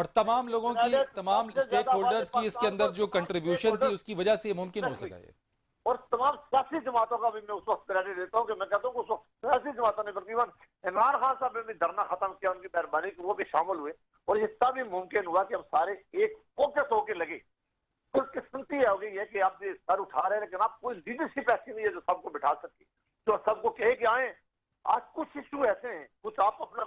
اور تمام لوگوں کی, تمام اسٹیک ہولڈرز کی اس کے اندر جو کنٹریبیوشن تھی اس کی وجہ سے یہ ممکن ہو سکا ہے. اور تمام سیاسی جماعتوں کا بھی میں اس وقت کریڈٹ دیتا ہوں کہ میں کہتا ہوں کہ اس وقت سیاسی جماعتوں نے تقریباً عمران خان صاحب نے بھی دھرنا ختم کیا, ان کی مہربانی کی وہ بھی شامل ہوئے, اور یہ تب ہی ممکن ہوا کہ ہم سارے ایک فوکس ہو کے لگے. خوش قسمتی ہو گئی ہے کہ آپ یہ سر اٹھا رہے ہیں, لیکن آپ کوئی لیڈرشپ ایسی نہیں ہے جو سب کو بٹھا سکتی, جو سب کو کہے کہ آئیں. آج کچھ ایشو ایسے ہیں, کچھ آپ اپنا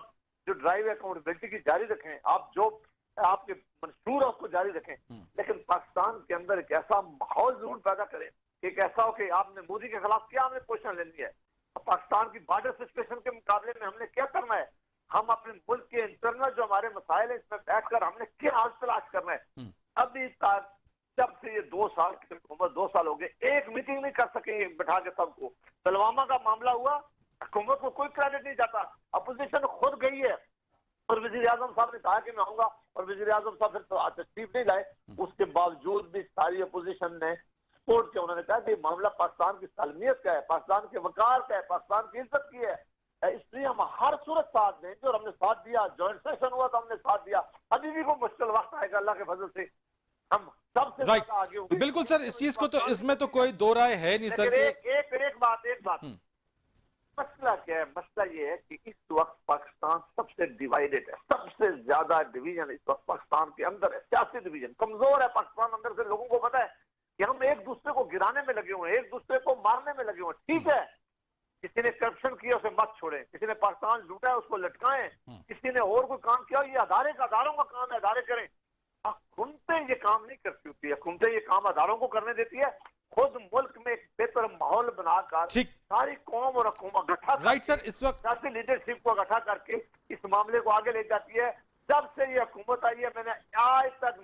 جو ڈرائیو اکاؤنٹیبلٹی کی جاری رکھیں, آپ جو آپ کے منشور ہے اس کو جاری رکھیں, لیکن پاکستان کے اندر ایک ایسا ماحول ضرور پیدا کریں, ایک ایسا ہو کہ آپ نے مودی کے خلاف کیا ہم نے پوزیشن لینی ہے, پاکستان کی بارڈر سچویشن کے مقابلے میں ہم نے کیا کرنا ہے, ہم اپنے ملک کے انٹرنل جو ہمارے مسائل ہیں اس میں بیٹھ کر ہم نے کیا حل تلاش کرنا ہے. ابھی تک جب سے یہ 2 سال کی حکومت 2 سال ہو گئے, ایک میٹنگ نہیں کر سکیں گے بٹھا کے سب کو. پلوامہ کا معاملہ ہوا, حکومت کو کوئی کریڈٹ نہیں جاتا, اپوزیشن خود گئی ہے, اور وزیر اعظم صاحب نے کہا کہ میں آؤں گا, اور وزیر اعظم صاحب پھر تشریف نہیں لائے. اس کے باوجود بھی ساری اپوزیشن نے سپورٹ کیا, انہوں نے کہا کہ معاملہ پاکستان کی سالمیت کا ہے, پاکستان کے وقار کا ہے, پاکستان کی عزت کی ہے, اس لیے ہم ہر صورت ساتھ دیں گے. اور ہم نے ساتھ دیا, جوائنٹ سیشن ہوا تو ہم نے ساتھ دیا. ابھی بھی کوئی مشکل وقت آئے گا, اللہ کے فضل سے ہم سب سے زیادہ آگے ہوں گے. بالکل سر, اس چیز کو تو اس میں تو کوئی دو رائے ہے نہیں سر. ایک بات مسئلہ کیا ہے؟ مسئلہ یہ ہے کہ اس وقت پاکستان سب سے ڈیوائیڈڈ ہے, سب سے زیادہ ڈویژن اس وقت پاکستان کے اندر ہے, سیاسی ڈویژن کمزور ہے پاکستان اندر سے. لوگوں کو پتا ہے کہ ہم ایک دوسرے کو گرانے میں لگے ہوئے ہیں, ایک دوسرے کو مارنے میں لگے ہوئے ہیں. ٹھیک ہے, کسی نے کرپشن کیا اسے مت چھوڑیں, کسی نے پاکستان لوٹا ہے اس کو لٹکائیں, کسی نے اور کوئی کام کیا, یہ اداروں کا کام ہے, ادارے کریں. حکومتیں یہ کام نہیں کرتی ہوتی ہے, حکومتیں یہ کام اداروں کو کرنے دیتی ہے. خود ملک میں ایک بہتر ماحول بنا کر ساری قوم اور حکومت رائٹ سر, اس وقت سیاسی لیڈرشپ کو اکٹھا کر کے اس معاملے کو آگے لے جاتی ہے. جب سے یہ حکومت آئی ہے میں نے آج تک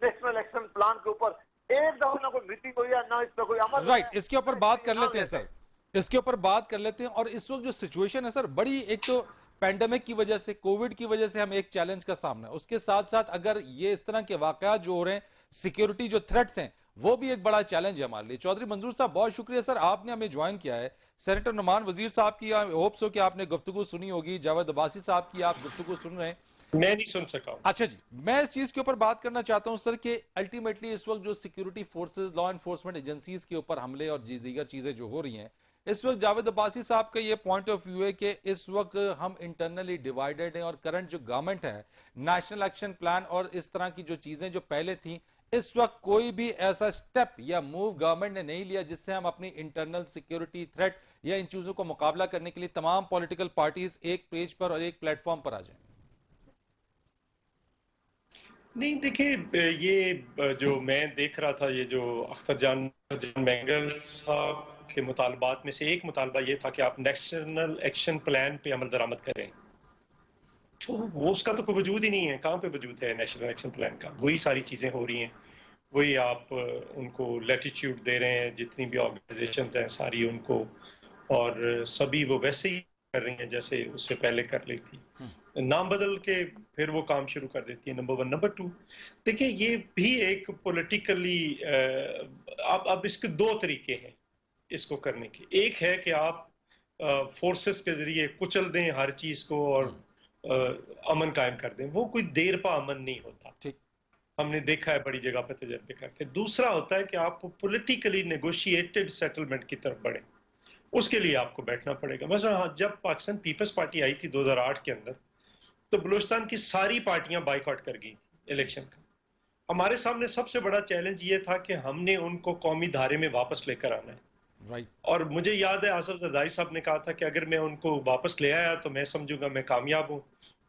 نیشنل ایکشن پلان کے اوپر ایک دفعہ نہ کوئی میٹنگ ہوئی ہے, نہ اس پہ کوئی عمل. رائٹ, اس کے اوپر بات کر لیتے ہیں سر, اس کے اوپر بات کر لیتے ہیں. اور اس وقت جو سچویشن ہے سر, بڑی ایک تو پینڈیمک کی وجہ سے, کووڈ کی وجہ سے ہم ایک چیلنج کا سامنا ہے, اس کے ساتھ ساتھ اگر یہ اس طرح کے واقعات جو ہو رہے ہیں, سیکیورٹی جو تھریٹس ہیں وہ بھی ایک بڑا چیلنج ہے ہمارے لیے. چودھری منظور صاحب بہت شکریہ سر, آپ نے ہمیں جوائن کیا ہے. سینیٹر نعمان وزیر صاحب کی ہوپس ہو کہ آپ نے گفتگو سنی ہوگی, جاوید عباسی صاحب کی آپ گفتگو سن رہے ہیں. میں نہیں سن سکا. اچھا جی, میں اس چیز کے اوپر بات کرنا چاہتا ہوں سر کہ الٹیمیٹلی اس وقت جو security forces, law enforcement agencies کے اوپر حملے اور دیگر چیزیں جو ہو رہی ہیں, اس وقت جاوید عباسی صاحب کا یہ پوائنٹ آف ویو ہے کہ اس وقت ہم انٹرنلی ڈیوائیڈڈ ہیں, اور کرنٹ جو گورنمنٹ ہے, نیشنل ایکشن پلان اور اس طرح کی جو چیزیں جو پہلے تھیں, اس وقت کوئی بھی ایسا سٹیپ یا موو گورنمنٹ نے نہیں لیا جس سے ہم اپنی انٹرنل سیکیورٹی تھریٹ یا ان چیزوں کو مقابلہ کرنے کے لیے تمام پولیٹیکل پارٹیز ایک پیج پر اور ایک پلیٹ فارم پر آ جائیں. نہیں دیکھیں, یہ جو میں دیکھ رہا تھا, یہ جو اختر جان مینگل صاحب کے مطالبات میں سے ایک مطالبہ یہ تھا کہ آپ نیشنل ایکشن پلان پہ عمل درآمد کریں, تو وہ اس کا تو کوئی وجود ہی نہیں ہے. کہاں پہ وجود ہے نیشنل ایکشن پلان کا؟ وہی ساری چیزیں ہو رہی ہیں, وہی آپ ان کو لیٹیچیوڈ دے رہے ہیں, جتنی بھی آرگنائزیشنز ہیں ساری ان کو, اور سبھی وہ ویسے ہی کر رہی ہیں جیسے اس سے پہلے کر لی تھی, نام بدل کے پھر وہ کام شروع کر دیتی ہے. نمبر 1. نمبر 2, دیکھیں یہ بھی ایک پولیٹیکلی, اب اس کے 2 طریقے ہیں اس کو کرنے کے. ایک ہے کہ آپ فورسز کے ذریعے کچل دیں ہر چیز کو اور امن قائم کر دیں, وہ کوئی دیر پا امن نہیں ہوتا, ہم نے دیکھا ہے بڑی جگہ پہ تجربے کر کے. دوسرا ہوتا ہے کہ آپ پولیٹیکلی نیگوشیٹڈ سیٹلمنٹ کی طرف بڑھیں, اس کے لیے آپ کو بیٹھنا پڑے گا. مثلا جب پاکستان پیپلز پارٹی آئی تھی 2008 کے اندر, تو بلوچستان کی ساری پارٹیاں بائیکاٹ کر گئی تھی الیکشن کا. ہمارے سامنے سب سے بڑا چیلنج یہ تھا کہ ہم نے ان کو قومی دھارے میں واپس لے کر آنا ہے. اور مجھے یاد ہے آصف زرداری صاحب نے کہا تھا کہ اگر میں ان کو واپس لے آیا تو میں سمجھوں گا میں کامیاب ہوں,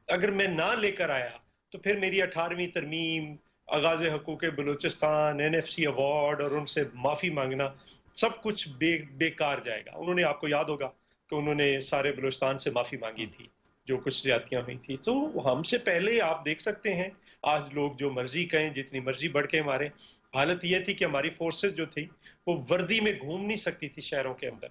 اگر میں نہ لے کر آیا تو پھر میری 18ویں ترمیم, آغاز حقوق بلوچستان, NFC ایوارڈ اور ان سے معافی مانگنا, سب کچھ بیکار جائے گا. انہوں نے, آپ کو یاد ہوگا کہ انہوں نے سارے بلوچستان سے معافی مانگی تھی جو کچھ زیادتیاں ہوئی تھی. تو ہم سے پہلے آپ دیکھ سکتے ہیں آج لوگ جو مرضی کہیں, جتنی مرضی بڑھ کے مارے, حالت یہ تھی کہ ہماری فورسز جو تھی وہ وردی میں گھوم نہیں سکتی تھی شہروں کے اندر,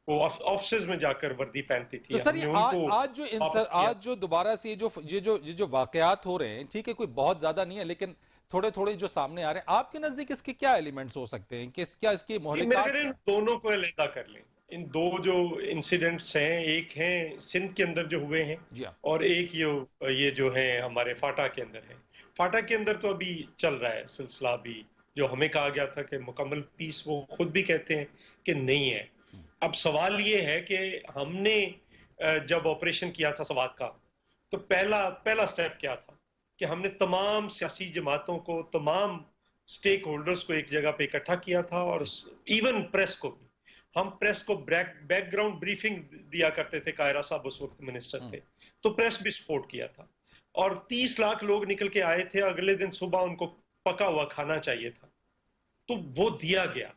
وہ آفسز میں جا کر وردی پہنتی تھی. تو سر آج جو دوبارہ سے جو واقعات ہو رہے ہیں, ٹھیک ہے کوئی بہت زیادہ نہیں ہے لیکن تھوڑے تھوڑے جو سامنے آ رہے ہیں, آپ کے نزدیک اس کے کیا ایلیمنٹس ہو سکتے ہیں, کیا اس کی مہلکات؟ دونوں کو علیحدہ کر لیں. ان دو جو انسیڈنٹس ہیں، ایک ہیں سندھ کے اندر جو ہوئے ہیں جی ہاں اور ایک یہ جو ہیں ہمارے فاٹا کے اندر ہے. فاٹا کے اندر تو ابھی چل رہا ہے سلسلہ بھی، جو ہمیں کہا گیا تھا کہ مکمل پیس وہ خود بھی کہتے ہیں کہ نہیں ہے. اب سوال یہ ہے کہ ہم نے جب آپریشن کیا تھا سوات کا تو پہلا سٹیپ کیا تھا کہ ہم نے تمام سیاسی جماعتوں کو، تمام سٹیک ہولڈرز کو ایک جگہ پہ اکٹھا کیا تھا، اور ایون پریس کو بھی. ہم پریس کو بیک گراؤنڈ بریفنگ دیا کرتے تھے، قاہرہ صاحب اس وقت منسٹر تھے، تو پریس بھی سپورٹ کیا تھا. اور 30 لاکھ لوگ نکل کے آئے تھے، اگلے دن صبح ان کو پکا ہوا کھانا چاہیے تھا، تو وہ دیا گیا.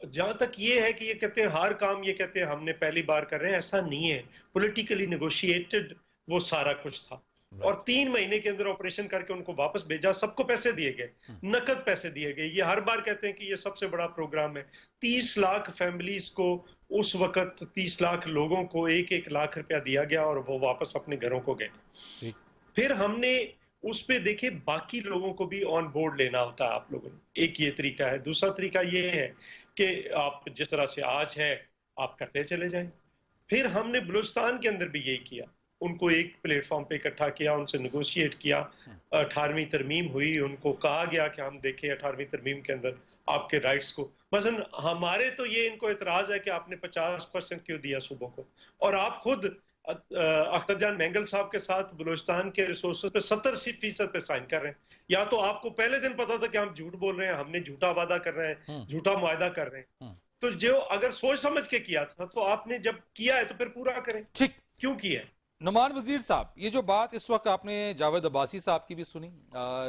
جہاں تک یہ ہے کہ یہ کہتے ہیں ہر کام یہ کہتے ہیں ہم نے پہلی بار کر رہے ہیں، ایسا نہیں ہے. پولیٹیکلی نیگوشیٹڈ وہ سارا کچھ تھا، اور 3 مہینے کے اندر آپریشن کر کے ان کو واپس بھیجا. سب کو پیسے دیے گئے، نقد پیسے دیے گئے. یہ ہر بار کہتے ہیں کہ یہ سب سے بڑا پروگرام ہے. 30 لاکھ فیملیز کو اس وقت 30 لاکھ لوگوں کو 1-1 لاکھ روپیہ دیا گیا، اور وہ واپس اپنے گھروں کو گئے. پھر ہم نے اس پہ دیکھے باقی لوگوں کو بھی آن بورڈ لینا ہوتا ہے آپ لوگوں نے. ایک یہ طریقہ ہے. دوسرا طریقہ یہ ہے کہ آپ جس طرح سے آج ہے آپ کرتے چلے جائیں. پھر ہم نے بلوچستان کے اندر بھی یہی کیا، ان کو ایک پلیٹ فارم پہ اکٹھا کیا، ان سے نیگوشیٹ کیا. 18ویں ترمیم ہوئی، ان کو کہا گیا کہ ہم دیکھیں 18ویں ترمیم کے اندر آپ کے رائٹس کو. مثلا ہمارے تو یہ ان کو اعتراض ہے کہ آپ نے 50% کیوں دیا صوبوں کو، اور آپ خود اختر جان مینگل صاحب کے ساتھ بلوچستان کے ریسورسز پہ 70% پہ سائن کر رہے ہیں. یا تو آپ کو پہلے دن پتا تھا کہ ہم جھوٹ بول رہے ہیں، ہم نے جھوٹا وعدہ کر رہے ہیں، جھوٹا معاہدہ کر رہے ہیں. تو جو اگر سوچ سمجھ کے کیا تھا تو آپ نے جب کیا ہے تو پھر پورا کریں. ٹھیک، کیوں کیا ہے؟ نعمان وزیر صاحب، یہ جو بات اس وقت آپ نے جاوید عباسی صاحب کی بھی سنی،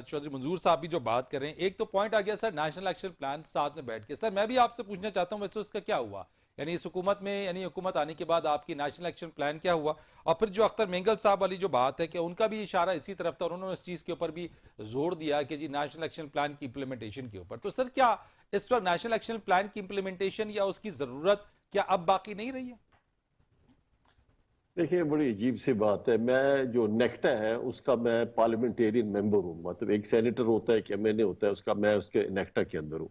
چودھری منظور صاحب بھی جو بات کر رہے ہیں، ایک تو پوائنٹ آ گیا سر نیشنل ایکشن پلان ساتھ میں بیٹھ کے. سر میں بھی آپ سے پوچھنا چاہتا ہوں ویسے اس کا کیا ہوا، یعنی اس حکومت میں، یعنی حکومت آنے کے بعد آپ کی نیشنل ایکشن پلان کیا ہوا؟ اور پھر جو اختر مینگل صاحب والی جو بات ہے کہ ان کا بھی اشارہ اسی طرف تھا، اور انہوں نے اس چیز کے اوپر بھی زور دیا کہ جی نیشنل ایکشن پلان کی امپلیمنٹیشن کے اوپر. تو سر کیا اس وقت نیشنل ایکشن پلان کی امپلیمنٹیشن یا اس کی ضرورت کیا اب باقی نہیں رہی ہے؟ دیکھیں بڑی عجیب سی بات ہے. میں جو نیکٹا ہے اس کا میں پارلیمنٹیرین ممبر ہوں، مطلب ایک سینیٹر ہوتا ہے، ایک ایم این اے ہوتا ہے، اس کا میں اس کے نیکٹا کے اندر ہوں.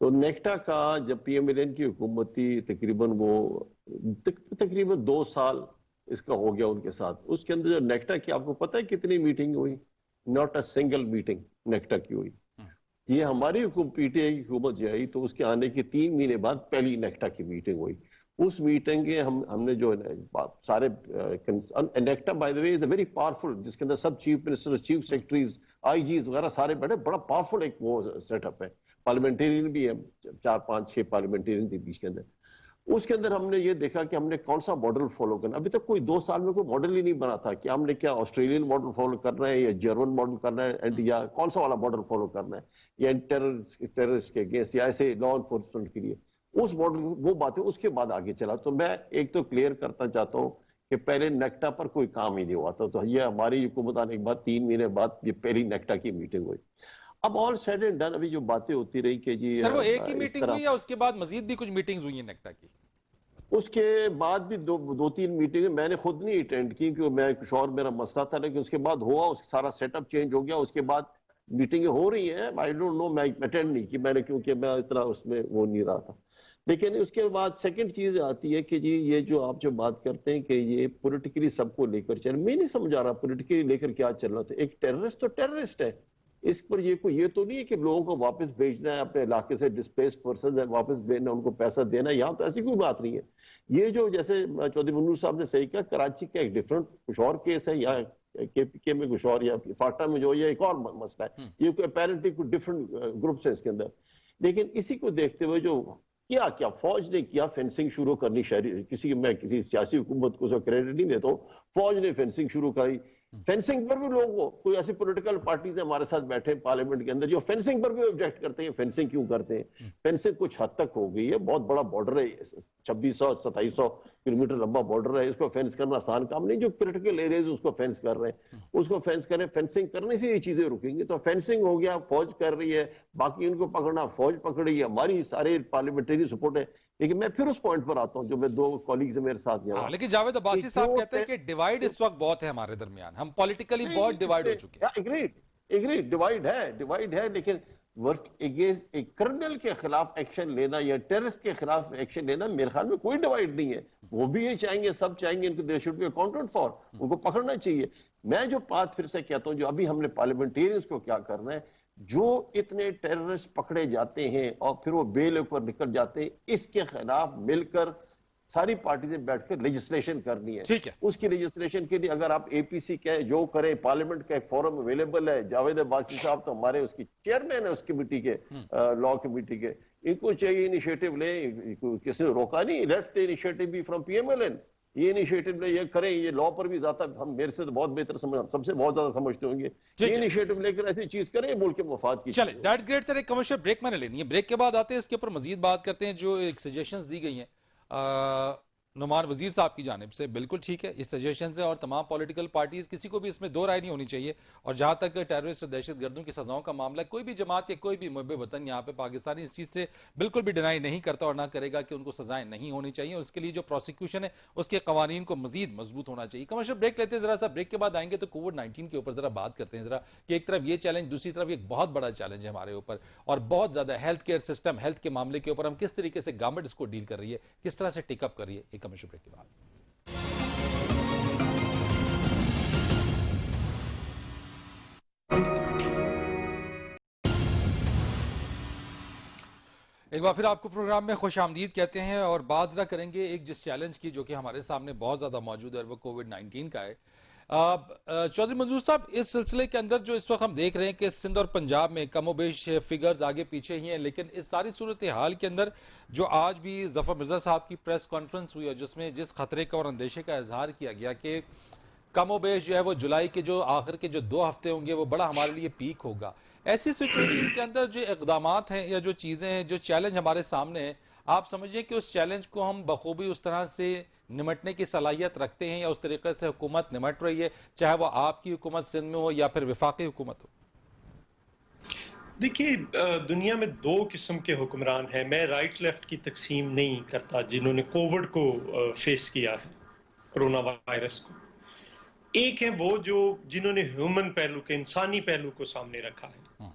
تو نیکٹا کا جب پی ایم ایل این کی حکومت تھی تقریباً 2 سال اس کا ہو گیا ان کے ساتھ. اس کے اندر جو نیکٹا کی آپ کو پتہ ہے کتنی میٹنگ ہوئی؟ Not a single meeting NACTA کی ہوئی. یہ ہماری پی ٹی آئی کی حکومت جو آئی تو اس کے آنے کے 3 مہینے بعد پہلی نیکٹا کی میٹنگ ہوئی. اس میٹنگ کے ہم نے جو سارے NACTA by the way is a very powerful, جس کے اندر سب چیف منسٹر، چیف سیکرٹریز، آئی جیز وغیرہ سارے بیٹھے. بڑا پاورفل ایک وہ سیٹ اپ ہے. پارلیمنٹیرین بھی ہے، 4-5-6 پارلیمنٹیرین تھے بیچ کے اندر. اس کے اندر ہم نے یہ دیکھا کہ ہم نے کون سا ماڈل فالو کرنا. ابھی تک کوئی 2 سال میں کوئی ماڈل ہی نہیں بنا تھا کہ ہم نے کیا آسٹریلین ماڈل فالو کرنا ہے یا جرمن ماڈل کرنا ہے، یا کون سا والا ماڈل فالو کرنا ہے، یا ٹیررسٹ کے اگینسٹ یا ایسے لا انفورسمنٹ کے لیے. اس ماڈل وہ باتیں اس کے بعد آگے چلا. تو میں ایک تو کلیئر کرنا چاہتا ہوں کہ پہلے نیکٹا پر کوئی کام ہی نہیں ہوا تھا. تو یہ ہماری حکومت آنے کے بعد 3 مہینے بعد یہ پہلی نیکٹا کی میٹنگ ہوئی. اب آل سیڈ اینڈ ڈن ابھی جو باتیں ہوتی رہی کہ جی سر وہ ایک ہی میٹنگ ہوئی یا اس کے بعد مزید بھی کچھ میٹنگز ہوئی ہیں نیکٹا کی؟ اس کے بعد بھی 2-3 میٹنگیں میں نے خود نہیں اٹینڈ کی کیونکہ میں کچھ اور میرا مسئلہ تھا، لیکن اس کے بعد ہوا، اس سارا سیٹ اپ چینج ہو گیا. اس کے بعد میٹنگیں ہو رہی ہیں. آئی ڈونٹ نو، میں اٹینڈ نہیں کی میں نے کیونکہ میں اتنا اس میں وہ نہیں رہا تھا. لیکن اس کے بعد سیکنڈ چیز آتی ہے کہ جی یہ جو آپ جو بات کرتے ہیں کہ یہ پولیٹیکلی سب کو لے کر چل، میں نہیں سمجھ آ رہا پولیٹیکلی لے کر کیا چل رہا تھا. ایک ٹیررسٹ تو ٹیررسٹ ہے، اس پر یہ تو نہیں ہے کہ لوگوں کو واپس بھیجنا ہے، اپنے علاقے سے ڈسپلیس پرسنز ہیں واپس بھیجنا، ان کو پیسہ دینا. یہاں تو ایسی کوئی بات نہیں ہے. یہ جو جیسے چودھری منور صاحب نے صحیح کہا، کراچی کا ایک ڈفرنٹ کچھ اور کیس ہے، یا کے پی کے میں کچھ اور، یا فاٹا میں جو ایک اور مسئلہ ہے. یہ کوئی اپیرنٹلی کوئی ڈفرنٹ گروپس ہیں اس کے اندر. لیکن اسی کو دیکھتے ہوئے جو کیا فوج نے کیا فینسنگ شروع کرنی، شہری میں کسی سیاسی حکومت کو اسے کریڈٹ نہیں دیتا ہوں، فوج نے فینسنگ شروع کری. فینسنگ پر بھی لوگوں کوئی ایسی پولیٹیکل پارٹیز ہمارے ساتھ بیٹھے پارلیمنٹ کے اندر جو فینسنگ پر بھی آبجیکٹ کرتے ہیں. فینسنگ کیوں کرتے ہیں؟ فینسنگ کچھ حد تک ہو گئی ہے، بہت بڑا بارڈر ہے، 2600-2700 کلومیٹر لمبا بارڈر ہے. اس کو فینس کرنا آسان کام نہیں. جو کریٹیکل ایریاز اس کو فینس کر رہے ہیں، اس کو فینس کریں. فینسنگ کرنے سے یہ چیزیں رکیں گی. تو فینسنگ ہو گیا، فوج کر رہی ہے، باقی ان کو پکڑنا، فوج پکڑ رہی ہے، ہماری سارے پارلیمنٹری سپورٹ ہے. لیکن میں پھر اس پوائنٹ پر آتا ہوں جو میں 2 کولیگز میرے ساتھ یہاں. لیکن جاوید عباسی صاحب کہتے ہیں کہ ڈیوائیڈ اس وقت بہت ہے ہمارے درمیان، ہم پولیٹیکلی بہت ڈیوائیڈ ہو چکے ہیں. ایگریڈ ڈیوائیڈ ہے. لیکن ورک اگینسٹ ایک کرنل کے خلاف ایکشن لینا یا ٹیررسٹ کے خلاف ایکشن لینا میرے خیال میں کوئی ڈیوائیڈ نہیں ہے. وہ بھی یہ چاہیں گے, سب چاہیں گے, ان کو they should be accounted for, ان کو پکڑنا چاہیے. میں جو بات پھر سے کہتا ہوں, جو ابھی ہم نے پارلیمنٹیرینز کو کیا کرنا ہے, جو اتنے ٹیررسٹ پکڑے جاتے ہیں اور پھر وہ بیل پر نکل جاتے ہیں, اس کے خلاف مل کر ساری پارٹی سے بیٹھ کر لیجسلیشن کرنی ہے. ٹھیک ہے, اس کی لیجسلیشن کے لیے اگر آپ اے پی سی کے جو کریں, پارلیمنٹ کا ایک فورم اویلیبل ہے, جاوید عباسی صاحب تو ہمارے اس کی چیئرمین ہے اس کمیٹی کے, لا کمیٹی کے, ان کو چاہیے انیشیٹو لیں, کسی نے روکا نہیں, لیٹ دی انیشیٹو بھی from P M L N, یہ انیشیٹو لیں, یہ کریں, یہ لا پر بھی زیادہ ہم میرے سے بہت بہتر سب سے بہت زیادہ سمجھتے ہوں گے, یہ انیشیٹو لے کر ایسی چیز کریں ملک کے مفاد کی. چلیں دیٹس گریٹ سر, ایک کمرشل بریک میں نے لینی ہے, بریک کے بعد آتے ہیں اس کے اوپر مزید بات کرتے ہیں. جو ایک سجیشنز دی گئی ہیں نعمان وزیر صاحب کی جانب سے, بالکل ٹھیک ہے, اس سجیشن سے, اور تمام پولیٹیکل پارٹیز, کسی کو بھی اس میں دو رائے نہیں ہونی چاہیے. اور جہاں تک ٹیررسٹ اور دہشت گردوں کی سزاؤں کا معاملہ, کوئی بھی جماعت یا کوئی بھی محب وطن یہاں پہ پاکستانی اس چیز سے بالکل بھی ڈینائی نہیں کرتا اور نہ کرے گا کہ ان کو سزائیں نہیں ہونی چاہیے. اور اس کے لیے جو پروسیکیوشن ہے اس کے قوانین کو مزید مضبوط ہونا چاہیے. کمرشل بریک لیتے ہیں ذرا سا, بریک کے بعد آئیں گے تو کووڈ-19 کے اوپر ذرا بات کرتے ہیں ذرا, کہ ایک طرف یہ چیلنج, دوسری طرف ایک بہت بڑا چیلنج ہے ہمارے اوپر, اور بہت زیادہ ہیلتھ کیئر سسٹم, ہیلتھ کے معاملے کے اوپر ہم کس طریقے سے گورنمنٹ اس کو ڈیل کر رہی ہے, کس طرح سے ٹیک اپ کر رہی ہے. ایک کمرشل بریک کے بعد. ایک بار پھر آپ کو پروگرام میں خوش آمدید کہتے ہیں, اور بات ذرا کریں گے ایک جس چیلنج کی جو کہ ہمارے سامنے بہت زیادہ موجود ہے, وہ کووڈ-19 کا ہے. چودھری منظور صاحب, اس سلسلے کے اندر جو اس وقت ہم دیکھ رہے ہیں کہ سندھ اور پنجاب میں کم و بیش فگرز آگے پیچھے ہی ہیں, لیکن اس ساری صورتحال کے اندر جو آج بھی ظفر مرزا صاحب کی پریس کانفرنس ہوئی, اور جس میں جس خطرے کا اور اندیشے کا اظہار کیا گیا کہ کم و بیش جو ہے وہ جولائی کے جو آخر کے جو 2 ہفتے ہوں گے وہ بڑا ہمارے لیے پیک ہوگا, ایسی سچویشن کے اندر جو اقدامات ہیں یا جو چیزیں ہیں, جو چیلنج ہمارے سامنے ہیں, آپ سمجھیں کہ اس چیلنج کو ہم بخوبی اس طرح سے نمٹنے کی صلاحیت رکھتے ہیں, یا اس طریقے سے حکومت نمٹ رہی ہے, چاہے وہ آپ کی حکومت سندھ میں ہو یا پھر وفاقی حکومت ہو؟ دیکھیے, دنیا میں 2 قسم کے حکمران ہیں. میں رائٹ لیفٹ کی تقسیم نہیں کرتا جنہوں نے کووڈ کو فیس کیا ہے, کرونا وائرس کو. ایک ہے وہ جنہوں نے ہیومن پہلو کے, انسانی پہلو کو سامنے رکھا ہے,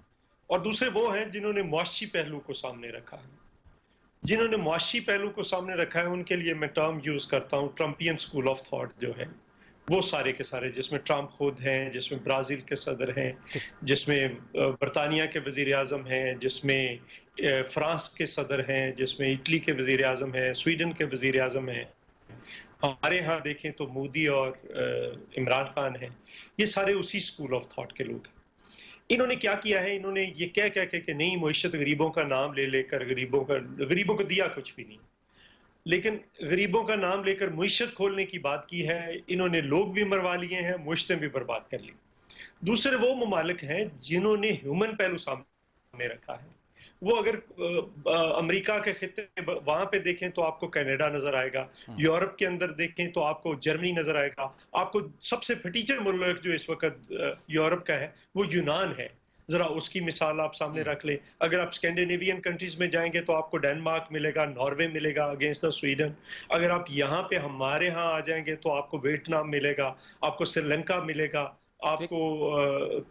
اور دوسرے وہ ہیں جنہوں نے معاشی پہلو کو سامنے رکھا ہے. جنہوں نے معاشی پہلو کو سامنے رکھا ہے ان کے لیے میں ٹرم یوز کرتا ہوں ٹرمپین سکول آف تھاٹ جو ہے, وہ سارے کے سارے, جس میں ٹرمپ خود ہیں, جس میں برازیل کے صدر ہیں, جس میں برطانیہ کے وزیر اعظم ہیں, جس میں فرانس کے صدر ہیں, جس میں اٹلی کے وزیر اعظم ہیں, سویڈن کے وزیر اعظم ہیں. ہمارے ہاں دیکھیں تو مودی اور عمران خان ہیں. یہ سارے اسی سکول آف تھاٹ کے لوگ ہیں. انہوں نے کیا کیا ہے, انہوں نے یہ کہہ کہ نہیں, معیشت غریبوں کا نام لے کر غریبوں کو دیا کچھ بھی نہیں, لیکن غریبوں کا نام لے کر معیشت کھولنے کی بات کی ہے. انہوں نے لوگ بھی مروا لیے ہیں, معیشتیں بھی برباد کر لی. دوسرے وہ ممالک ہیں جنہوں نے ہیومن پہلو سامنے رکھا ہے. وہ اگر امریکہ کے خطے وہاں پہ دیکھیں تو آپ کو کینیڈا نظر آئے گا, یورپ کے اندر دیکھیں تو آپ کو جرمنی نظر آئے گا, آپ کو سب سے پھٹیچر ملک جو اس وقت یورپ کا ہے وہ یونان ہے. ذرا اس کی مثال آپ سامنے رکھ لیں. اگر آپ اسکینڈینیوین کنٹریز میں جائیں گے تو آپ کو ڈینمارک ملے گا, ناروے ملے گا اگینسٹ دا سویڈن. اگر آپ یہاں پہ ہمارے ہاں آ جائیں گے تو آپ کو ویتنام ملے گا, آپ کو سری لنکا ملے گا, آپ کو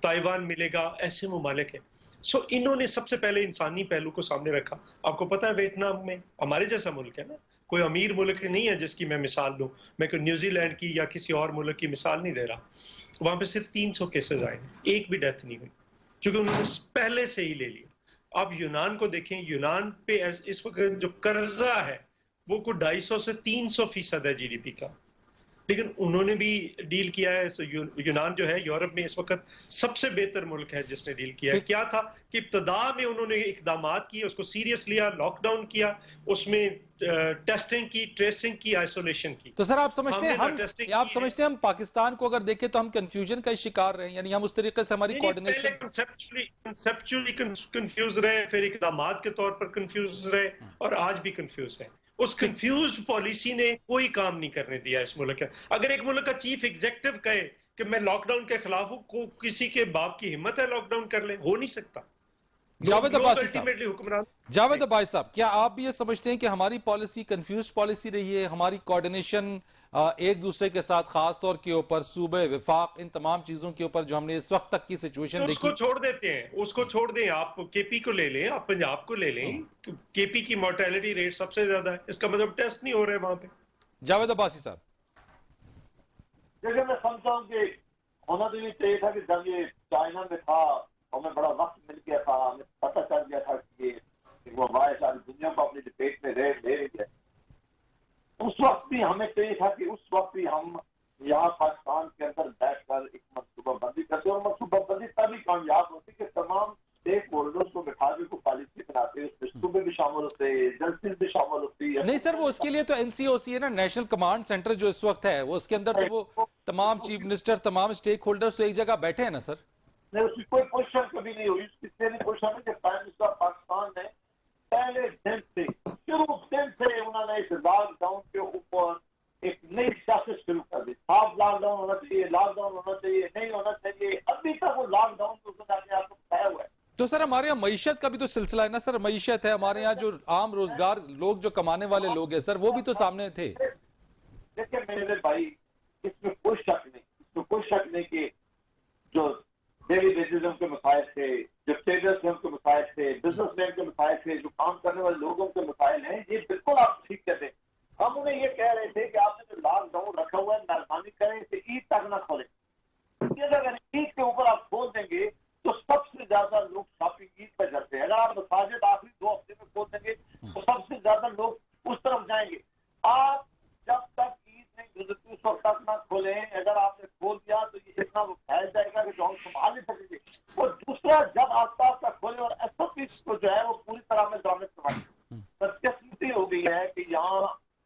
تائیوان ملے گا. ایسے ممالک ہیں. سو انہوں نے سب سے پہلے انسانی پہلو کو سامنے رکھا. آپ کو پتا ہے ویتنام میں ہمارے جیسا ملک ہے نا, کوئی امیر ملک نہیں ہے جس کی میں مثال دوں. میں کوئی نیوزی لینڈ کی یا کسی اور ملک کی مثال نہیں دے رہا. وہاں پہ صرف 300 کیسز آئے, ایک بھی ڈیتھ نہیں ہوئی, کیونکہ انہوں نے پہلے سے ہی لے لیا. آپ یونان کو دیکھیں, یونان پہ اس وقت جو قرضہ ہے وہ کوئی 250 سے 300% ہے جی ڈی پی کا, لیکن انہوں نے بھی ڈیل کیا ہے. یونان جو ہے یورپ میں اس وقت سب سے بہتر ملک ہے جس نے ڈیل کیا ہے. کیا تھا کہ ابتدا میں انہوں نے اقدامات کیے, اس کو سیریس لیا, لاک ڈاؤن کیا, اس میں ٹیسٹنگ کی, ٹریسنگ کی, آئسولیشن کی. تو سر آپ سمجھتے ہیں ہم پاکستان کو اگر دیکھیں تو ہم کنفیوژن کا شکار رہے ہیں, یعنی ہم اس طریقے سے ہماری کوارڈینیشن کنسپچولی کنفیوز رہے, پھر اقدامات کے طور پر کنفیوز رہے, اور آج بھی کنفیوز ہے. اس کنفیوزڈ پالیسی نے کوئی کام نہیں کرنے دیا اس ملک کا. اگر ایک ملک کا چیف ایگزیکٹو کہے کہ میں لاک ڈاؤن کے خلاف ہوں, کو کسی کے باپ کی ہمت ہے لاک ڈاؤن کر لے؟ ہو نہیں سکتا. جاوید عباسی صاحب, کیا آپ بھی یہ سمجھتے ہیں کہ ہماری پالیسی کنفیوزڈ پالیسی رہی ہے, ہماری کوارڈینیشن ایک دوسرے کے ساتھ خاص طور کے اوپر صوبے وفاق ان تمام چیزوں کے اوپر جو ہم نے اس وقت تک کی سچویشن اس دیکھی. کو چھوڑ دیتے ہیں, اس کو چھوڑ دیں, آپ کے پی کو لے لیں, آپ پنجاب کو لے لیں, کے پی کی مورٹیلٹی ریٹ سب سے زیادہ ہے, اس کا مطلب ٹیسٹ نہیں ہو رہے وہاں پہ. جاوید عباسی صاحب. دیکھیں میں سمجھتا ہوں کہ ہونا تو یہ چاہیے تھا کہ جب یہ چائنا میں تھا ہمیں بڑا وقت مل گیا تھا, ہمیں پتہ چل گیا تھا کہ وہ ہمارے ساری دنیا کو اپنی ڈبیٹ میں لے رہی ہے. اس وقت بھی ہمیں چاہیے تھا کہ اس وقت بھی ہم یہاں پاکستان کے اندر بیٹھ کر ایک منصوبہ بندی کرتے, اور منصوبہ بندی تبھی کامیاب ہوتی کہ تمام اسٹیک ہولڈرز کو بٹھا کے کوئی پالیسی بناتے, اس میں صوبے بھی شامل ہوتے, ایجنسیز بھی شامل ہوتی. نہیں سر, وہ اس کے لیے تو این سی او سی ہے نا, نیشنل کمانڈ سینٹر جو اس وقت ہے, وہ اس کے اندر تو وہ تمام چیف منسٹر تمام اسٹیک ہولڈرز تو ایک جگہ بیٹھے ہیں نا سر. نہیں, اس کی کوئی پوزیشن کبھی نہیں ہوئی. اس سے نہیں پوزیشن ہے کہ پرائم منسٹر پاکستان نے پہلے دن سے شروع دن سے انہوں نے اس لاک ڈاؤن کے اوپر ایک نئی سیاست شروع کر دی. صاف لاک ڈاؤن ہونا چاہیے, لاک ڈاؤن ہونا چاہیے, نہیں ہونا چاہیے. ابھی تک وہ لاک ڈاؤن کو آپ کو بتایا ہوا ہے. تو سر ہمارے یہاں معیشت کا بھی تو سلسلہ ہے نا سر, معیشت ہے ہمارے یہاں, جو عام روزگار لوگ جو کمانے والے لوگ ہیں سر, وہ بھی تو سامنے تھے. دیکھیں میرے بھائی, اس میں کوئی شک نہیں, اس میں کوئی شک نہیں کہ جو ڈیلی بیسز کے مسائل تھے, جو ٹریڈرز کے مسائل تھے, بزنس مین کے مسائل تھے, جو کام کرنے والے لوگوں کے مسائل ہیں, یہ بالکل آپ ٹھیک کہتے ہیں. ہم انہیں یہ کہہ رہے تھے کہ آپ نے جو لاک ڈاؤن رکھا ہوا ہے مہربانی کریں اسے عید تک نہ کھولیں. اگر عید کے اوپر آپ کھول دیں گے تو سب سے زیادہ لوگ شاپنگ عید پہ کرتے ہیں. اگر آپ مساجد آخری 2 ہفتے میں کھول دیں گے تو سب سے زیادہ لوگ اس طرف جائیں گے. آپ جب تک عید نہیں گزرتی اس وقت تک نہ کھولیں. اگر آپ نے کھول دیا تو یہ اتنا وہ پھیل جائے گا کہ جو ہم سنبھال نہیں سکیں گے. اور دوسرا, جب آپ کا کھولیں اور ایس او پی کو جو ہے وہ پوری طرح میں ڈرامٹ کروائیں. بدقسمتی ہو گئی ہے کہ یہاں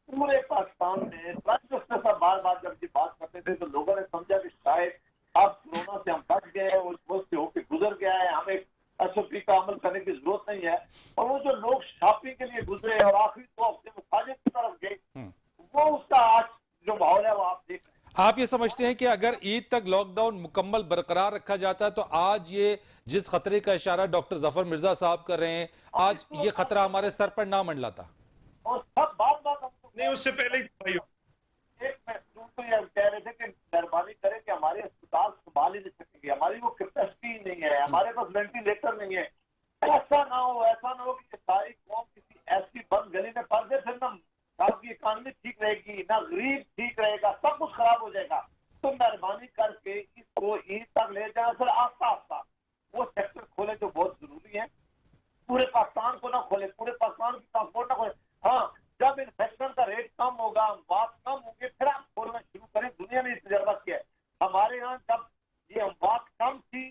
پورے پاکستان میں پرائم منسٹر صاحب بار بار جب یہ بات کرتے تھے تو لوگوں نے سمجھا کہ شاید اب کورونا سے ہم بچ گئے ہیں, اس وقت سے ہو کے گزر گیا ہے, ہمیں ایس او پی کا عمل کرنے کی ضرورت نہیں ہے. اور وہ جو لوگ شاپنگ کے لیے گزرے اور آخری 2 ہفتے مساجد کی طرف گئے, وہ اس کا آج جو ماحول ہے وہ آپ دیکھ رہے ہیں. آپ یہ سمجھتے ہیں کہ اگر عید تک لاک ڈاؤن مکمل برقرار رکھا جاتا ہے تو آج یہ جس خطرے کا اشارہ ڈاکٹر ظفر مرزا صاحب کر رہے ہیں, آج یہ خطرہ ہمارے سر پر نہ منڈلاتا؟ اور سب بات ہم نہیں, اس سے پہلے ایک محسوس یہ کہہ رہے تھے کہ مہربانی کریں کہ ہمارے اسپتال سنبھال ہی نہیں سکیں گے, ہماری وہ کیپیسٹی نہیں ہے, ہمارے پاس وینٹیلیٹر نہیں ہے. ایسا نہ ہو کہ ساری قوم کسی ایسی بند گلی میں پڑ جائے, پھر نہ آپ کی اکانومی ٹھیک رہے گی, نہ غریب ٹھیک رہے گا, سب کچھ خراب ہو جائے گا. تو مہربانی کر کے اس کو عید تک لے جائیں. پھر آہستہ آہستہ وہ سیکٹر کھولے جو بہت ضروری ہے. پورے پاکستان کو نہ کھولے, پورے پاکستان کی ٹرانسپورٹ نہ کھولے. ہاں, جب انفیکشن کا ریٹ کم ہوگا, اموات کم ہوں گے, پھر آپ کھولنا شروع کریں. دنیا نے تجربہ کیا ہے. ہمارے یہاں جب یہ اموات کم تھی,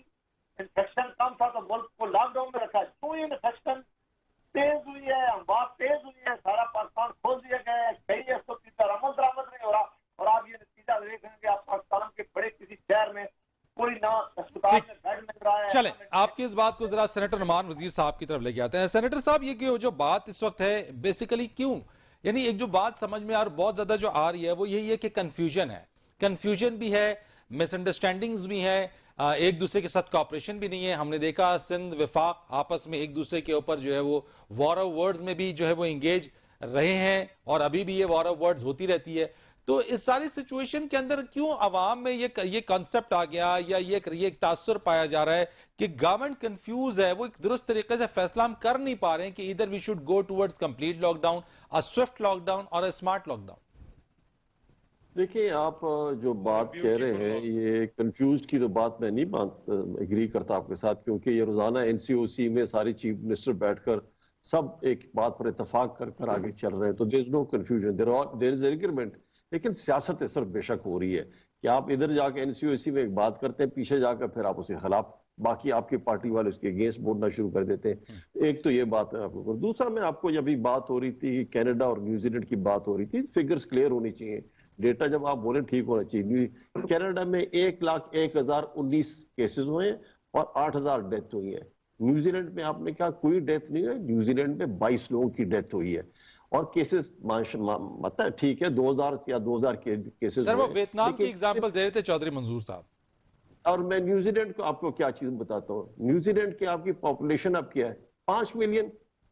انفیکشن کم تھا, تو ملک کو لاک ڈاؤن میں رکھا. کیوں انفیکشن تیز ہوئی ہے, اموات تیز ہوئی ہے, سارا پاکستان کھول دیا گیا ہے, کئی ایسو پر عمل درآمد نہیں ہو رہا. اور آپ یہ نتیجہ دیکھ رہے ہیں کہ آپ پاکستان کے بڑے کسی شہر میں کوئی نہ اسپتال میں بیڈ مل رہا ہے. چلیں, آپ کی اس بات کو ذرا سینیٹر نعمان وزیر صاحب کی طرف لے کے آتے ہیں. سینیٹر صاحب, یہ جو بات اس وقت ہے بیسیکلی کیوں, یعنی ایک جو بات سمجھ میں بہت زیادہ جو آ رہی ہے وہ یہی ہے کہ کنفیوژن ہے. کنفیوژن بھی ہے, مس انڈرسٹینڈنگز بھی ہیں, ایک دوسرے کے ساتھ کوآپریشن بھی نہیں ہے. ہم نے دیکھا سندھ وفاق آپس میں ایک دوسرے کے اوپر جو ہے وہ وار آف ورڈز میں بھی جو ہے وہ انگیج رہے ہیں, اور ابھی بھی یہ وار آف ورڈز ہوتی رہتی ہے. تو اس ساری سچویشن کے اندر کیوں عوام میں یہ کانسیپٹ آ گیا, یا یہ ایک تاثر پایا جا رہا ہے کہ گورنمنٹ کنفیوز ہے, وہ ایک درست طریقے سے فیصلہ ہم کر نہیں پا رہے ہیں کہ ادھر we should go towards complete lockdown, a swift lockdown اور ا اسمارٹ لاک ڈاؤن. دیکھیں, آپ جو بات کہہ رہے ہیں یہ کنفیوزڈ کی تو بات میں نہیں اگری کرتا آپ کے ساتھ, کیونکہ یہ روزانہ این سی او سی میں سارے چیف منسٹر بیٹھ کر سب ایک بات پر اتفاق کر کر آگے چل رہے ہیں. تو دیر از نو کنفیوژن, دیر از ایگریمنٹ. لیکن سیاست اس طرف بے شک ہو رہی ہے کہ آپ ادھر جا کے این سی او سی میں ایک بات کرتے ہیں, پیچھے جا کر پھر آپ اس کے خلاف, باقی آپ کی پارٹی والے اس کے اگینسٹ بولنا شروع کر دیتے ہیں. ایک تو یہ بات ہے آپ کو. دوسرا, میں آپ کو جب ابھی بات ہو رہی تھی کینیڈا اور نیوزی لینڈ کی بات ہو رہی تھی, فگرز کلیئر ہونی چاہیے, ڈیٹا جب آپ بولیں ٹھیک ہونا چاہیے. کینیڈا میں 1,01,019 کیسز ہوئے ہیں اور 8,000 ڈیتھ ہوئی ہے. نیوزی لینڈ میں آپ نے کہا کوئی ڈیتھ نہیں ہے, نیوزی لینڈ میں 22 لوگوں کی ڈیتھ ہوئی ہے. اور کیسز مطلب ٹھیک ہے 2,000 یا 2,000 کیسز. سر وہ ویتنام کی ایگزامپل دے رہے تھے چودھری منظور صاحب. اور میں نیوزی لینڈ کو آپ کو کیا چیز بتاتا ہوں. نیوزی لینڈ کی آپ کی پاپولیشن اب کیا ہے, 5 ملین.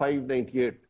598,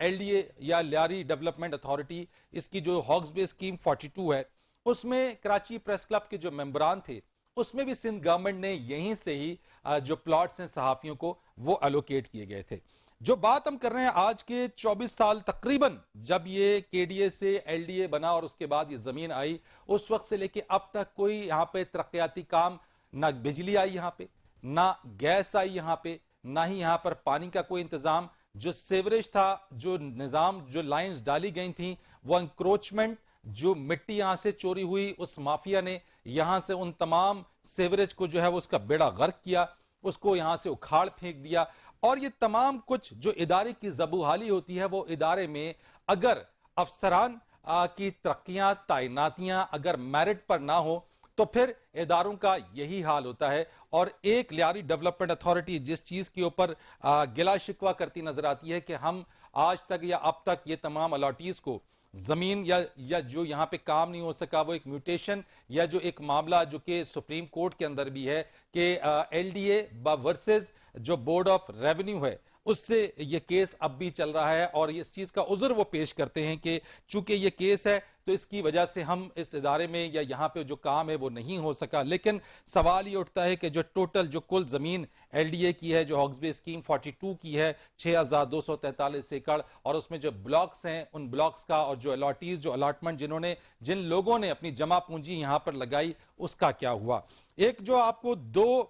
ایل ڈی اے یا لیاری ڈیولپمنٹ اتھارٹی، اس کی جو ہاکس بے اسکیم 42 ہے، اس میں کراچی پریس کلب کے جو ممبران تھے اس میں بھی سندھ گورنمنٹ نے یہیں سے ہی جو پلاٹس ہیں صحافیوں کو وہ الوکیٹ کیے گئے تھے. جو بات ہم کر رہے ہیں آج کے 24 سال تقریباً جب یہ کے ڈی اے سے ایل ڈی اے بنا اور اس کے بعد یہ زمین آئی، اس وقت سے لے کے اب تک کوئی یہاں پہ ترقیاتی کام، نہ بجلی آئی یہاں پہ، نہ گیس آئی یہاں پہ، نہ ہی یہاں پر پانی کا کوئی انتظام. جو سیوریج تھا، جو نظام، جو لائنز ڈالی گئی تھیں، وہ انکروچمنٹ، جو مٹی یہاں سے چوری ہوئی، اس مافیا نے یہاں سے ان تمام سیوریج کو جو ہے وہ اس کا بیڑا غرق کیا، اس کو یہاں سے اکھاڑ پھینک دیا. اور یہ تمام کچھ جو ادارے کی زبوحالی ہوتی ہے، وہ ادارے میں اگر افسران کی ترقیاں، تعیناتیاں اگر میرٹ پر نہ ہو تو پھر اداروں کا یہی حال ہوتا ہے. اور ایک لیاری ڈیولپمنٹ اتھارٹی جس چیز کے اوپر گلا شکوہ کرتی نظر آتی ہے کہ ہم آج تک یا اب تک یہ تمام الاٹیز کو زمین یا جو یہاں پہ کام نہیں ہو سکا، وہ ایک میوٹیشن یا جو ایک معاملہ جو کہ سپریم کورٹ کے اندر بھی ہے کہ ایل ڈی اے ورسز جو بورڈ آف ریونیو ہے، اس سے یہ کیس اب بھی چل رہا ہے. اور اس چیز کا عذر وہ پیش کرتے ہیں کہ چونکہ یہ کیس ہے تو اس کی وجہ سے ہم اس ادارے میں یا یہاں پہ جو کام ہے وہ نہیں ہو سکا. لیکن سوال یہ اٹھتا ہے کہ جو ٹوٹل جو کل زمین ایل ڈی اے کی ہے، جو ہاکس بے اسکیم 42 کی ہے، 6243 ایکڑ، اور اس میں جو بلاکس ہیں ان بلاکس کا اور جو الاٹیز، جو الاٹمنٹ جن لوگوں نے اپنی جمع پونجی یہاں پر لگائی، اس کا کیا ہوا. ایک جو آپ کو دو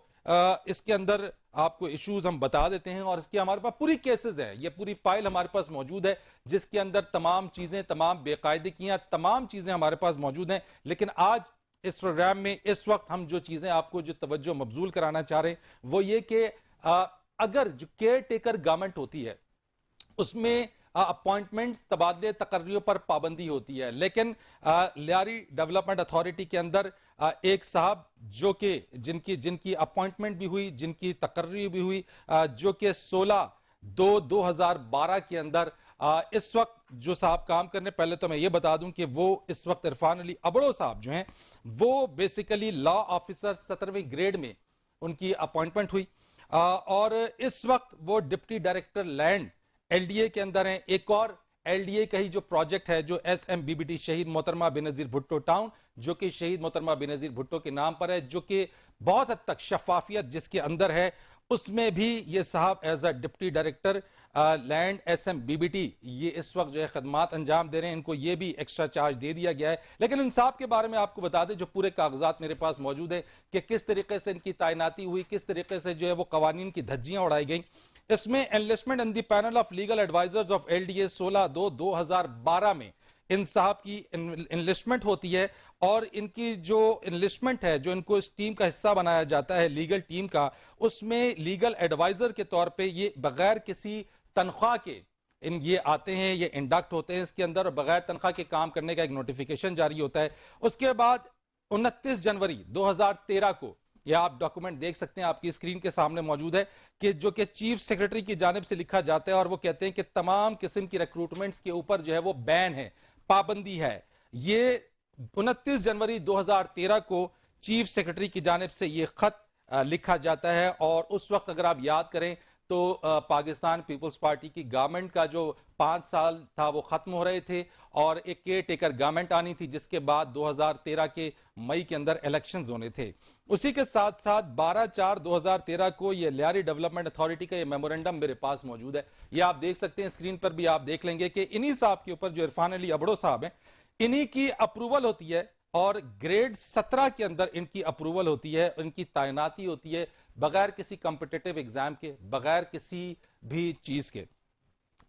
اس کے اندر آپ کو ایشوز ہم بتا دیتے ہیں، اور اس کی ہمارے پاس پوری کیسز ہیں، یہ پوری فائل ہمارے پاس موجود ہے جس کے اندر تمام چیزیں، تمام بے قاعدگیاں، تمام چیزیں ہمارے پاس موجود ہیں. لیکن آج اس پروگرام میں اس وقت ہم جو چیزیں آپ کو جو توجہ مبذول کرانا چاہ رہے ہیں وہ یہ کہ اگر جو کیئر ٹیکر گورنمنٹ ہوتی ہے اس میں اپوائنٹمنٹس، تبادلے تقرریوں پر پابندی ہوتی ہے، لیکن لیاری ڈیولپمنٹ اتھارٹی کے اندر ایک صاحب جو کہ جن کی اپوائنٹمنٹ بھی ہوئی، جن کی تقرری بھی ہوئی، جو کہ 16/2/2012 کے اندر اس وقت جو صاحب کام کرنے، پہلے تو میں یہ بتا دوں کہ وہ اس وقت عرفان علی ابڑو صاحب جو ہیں وہ بیسیکلی لا آفیسر 17ویں گریڈ میں ان کی اپوائنٹمنٹ ہوئی، اور اس وقت وہ deputy director land L D A کے اندر ہیں. ایک اور ایل ڈی اے کا ہی جو پروجیکٹ ہے، جو S M B B T شہید محترمہ بینظیر بھٹو ٹاؤن، جو کہ شہید محترمہ بینظیر بھٹو کے نام پر ہے، جو کہ بہت حد تک شفافیت جس کے اندر ہے، اس میں بھی یہ صاحب as a deputy director land S M B B T یہ اس وقت جو ہے خدمات انجام دے رہے ہیں. ان کو یہ بھی ایکسٹرا چارج دے دیا گیا ہے. لیکن انصاف کے بارے میں آپ کو بتا دیں، جو پورے کاغذات میرے پاس موجود ہیں کہ کس طریقے سے ان کی تعیناتی ہوئی، کس طریقے سے جو ہے وہ قوانین کی دھجیاں اڑائی گئیں. اس میں enlistment in the panel of legal advisers of L D A 16/2/2012 میں ان صاحب کی انلسٹمنٹ ہوتی ہے، اور ان کی جو انلسٹمنٹ ہے، جو ان کو اس ٹیم کا حصہ بنایا جاتا ہے لیگل ٹیم کا، اس میں لیگل ایڈوائزر کے طور پہ یہ بغیر کسی تنخواہ کے یہ آتے ہیں، یہ انڈکٹ ہوتے ہیں اس کے اندر، اور بغیر تنخواہ کے کام کرنے کا ایک نوٹیفیکیشن جاری ہوتا ہے. اس کے بعد 29 جنوری 2013 کو یہ آپ ڈاکومنٹ دیکھ سکتے ہیں، آپ کی اسکرین کے سامنے موجود ہے، کہ جو کہ چیف سیکرٹری کی جانب سے لکھا جاتا ہے، اور وہ کہتے ہیں کہ تمام قسم کی ریکروٹمنٹس کے اوپر جو ہے وہ بین ہے، پابندی ہے. یہ 29 جنوری 2013 کو چیف سیکرٹری کی جانب سے یہ خط لکھا جاتا ہے. اور اس وقت اگر آپ یاد کریں تو پاکستان پیپلز پارٹی کی گورنمنٹ کا جو 5 سال تھا وہ ختم ہو رہے تھے، اور ایک کیئر ٹیکر گورنمنٹ آنی تھی، جس کے بعد 2013 کے مئی کے اندر الیکشنز ہونے تھے. اسی کے ساتھ ساتھ 12/4/2013 کو یہ لیاری ڈیولپمنٹ اتھارٹی کا یہ میمورنڈم میرے پاس موجود ہے. یہ آپ دیکھ سکتے ہیں اسکرین پر بھی، آپ دیکھ لیں گے کہ انہی صاحب کے اوپر جو عرفان علی ابڑو صاحب ہیں، انہی کی اپروول ہوتی ہے، اور گریڈ 17 کے اندر ان کی اپروول ہوتی ہے، ان کی تعیناتی ہوتی ہے بغیر کسی کمپٹیٹیو ایگزام کے، بغیر کسی بھی چیز کے.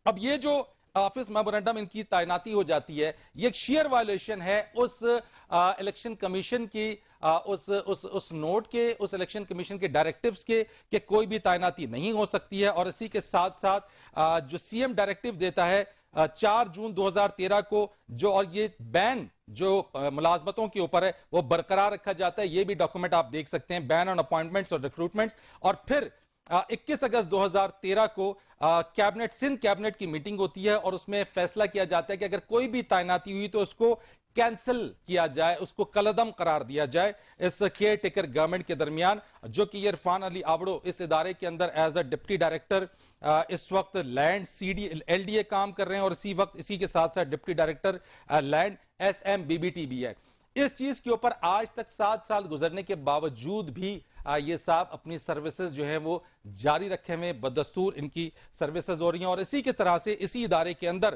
اب یہ جو آفس میمورنڈم ان کی تعیناتی ہو جاتی ہے، یہ ایک شیئر وائلیشن ہے اس الیکشن کمیشن کی اس نوٹ کے، اس الیکشن کمیشن کے ڈائریکٹیوز کے، کہ کوئی بھی تعیناتی نہیں ہو سکتی ہے. اور اسی کے ساتھ ساتھ جو سی ایم ڈائریکٹیو دیتا ہے 4 جون 2013 کو، جو اور یہ بین جو ملازمتوں کے اوپر ہے وہ برقرار رکھا جاتا ہے. یہ بھی ڈاکومنٹ آپ دیکھ سکتے ہیں، بین آن اپوائنٹمنٹس اور ریکروٹمنٹس. اور پھر 21 اگست 2013 کو سندھ کیبنٹ کی میٹنگ ہوتی ہے، اور اس میں فیصلہ کیا جاتا ہے کہ اگر کوئی بھی تعیناتی ہوئی تو اس کو کینسل کیا جائے, اس کو کلعدم قرار دیا جائے اس کیئر ٹیکر گورنمنٹ کے درمیان, جو کہ عرفان علی آبڑو اس ادارے کے اندر ایز اے ڈپٹی ڈائریکٹر اس وقت لینڈ LDA کام کر رہے ہیں, اور اسی کے ساتھ ساتھ ڈپٹی ڈائریکٹر لینڈ SMBBT بھی ہے. اس چیز کے اوپر آج تک 7 سال گزرنے کے باوجود بھی یہ صاحب اپنی سروسز جو ہے وہ جاری رکھے ہوئے, بدستور ان کی سروسز ہو رہی ہیں. اور اسی کے طرح سے اسی ادارے کے اندر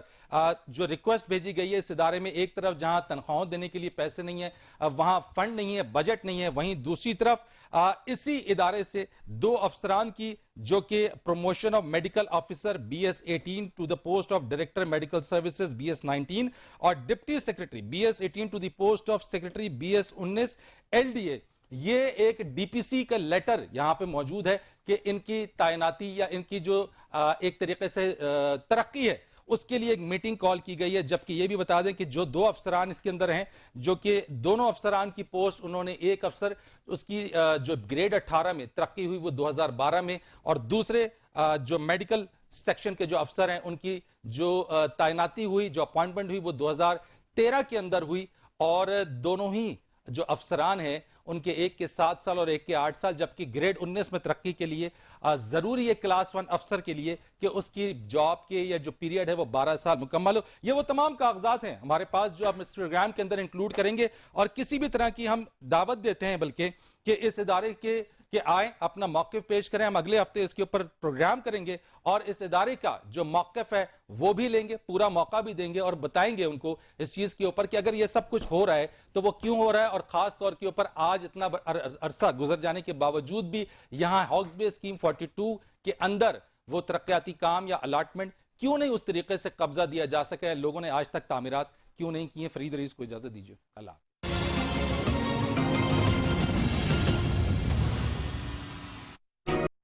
جو ریکویسٹ بھیجی گئی ہے اس ادارے میں, ایک طرف جہاں تنخواہوں دینے کے لیے پیسے نہیں ہیں, وہاں فنڈ نہیں ہے, بجٹ نہیں ہے, وہیں دوسری طرف اسی ادارے سے 2 افسران کی جو کہ promotion of medical officer BS18 to the post of director medical services BS19 اور deputy secretary BS18 to the post of secretary BS19 LDA, یہ ایک DPC کا لیٹر یہاں پہ موجود ہے کہ ان کی تعیناتی یا ان کی جو ایک طریقے سے ترقی ہے اس کے لیے ایک میٹنگ کال کی گئی ہے. جبکہ یہ بھی بتا دیں کہ جو 2 افسران اس کے اندر ہیں, جو کہ دونوں افسران کی پوسٹ انہوں نے, ایک افسر اس کی جو گریڈ 18 میں ترقی ہوئی وہ 2012 میں, اور دوسرے جو میڈیکل سیکشن کے جو افسر ہیں ان کی جو تعیناتی ہوئی, جو اپوائنٹمنٹ ہوئی وہ 2013 کے اندر ہوئی. اور دونوں ہی جو افسران ہیں ان کے ایک کے 7 سال اور ایک کے 8 سال, جبکہ گریڈ 19 میں ترقی کے لیے ضروری ہے کلاس 1 افسر کے لیے کہ اس کی جاب کے یا جو پیریڈ ہے وہ 12 سال مکمل ہو. یہ وہ تمام کاغذات ہیں ہمارے پاس جو ہم اس پروگرام کے اندر انکلوڈ کریں گے, اور کسی بھی طرح کی ہم دعوت دیتے ہیں بلکہ کہ اس ادارے کے آئیں, اپنا موقف پیش کریں. ہم اگلے ہفتے اس کے اوپر پروگرام کریں گے اور اس ادارے کا جو موقف ہے وہ بھی لیں گے, پورا موقع بھی دیں گے اور بتائیں گے ان کو اس چیز کے اوپر کہ اگر یہ سب کچھ ہو رہا ہے تو وہ کیوں ہو رہا ہے, اور خاص طور کے اوپر آج اتنا عرصہ گزر جانے کے باوجود بھی یہاں ہاکس بے اسکیم 42 کے اندر وہ ترقیاتی کام یا الاٹمنٹ کیوں نہیں اس طریقے سے قبضہ دیا جا سکا ہے, لوگوں نے آج تک تعمیرات کیوں نہیں کی ہیں. فرید رئیس کو اجازت دیجیے. اللہ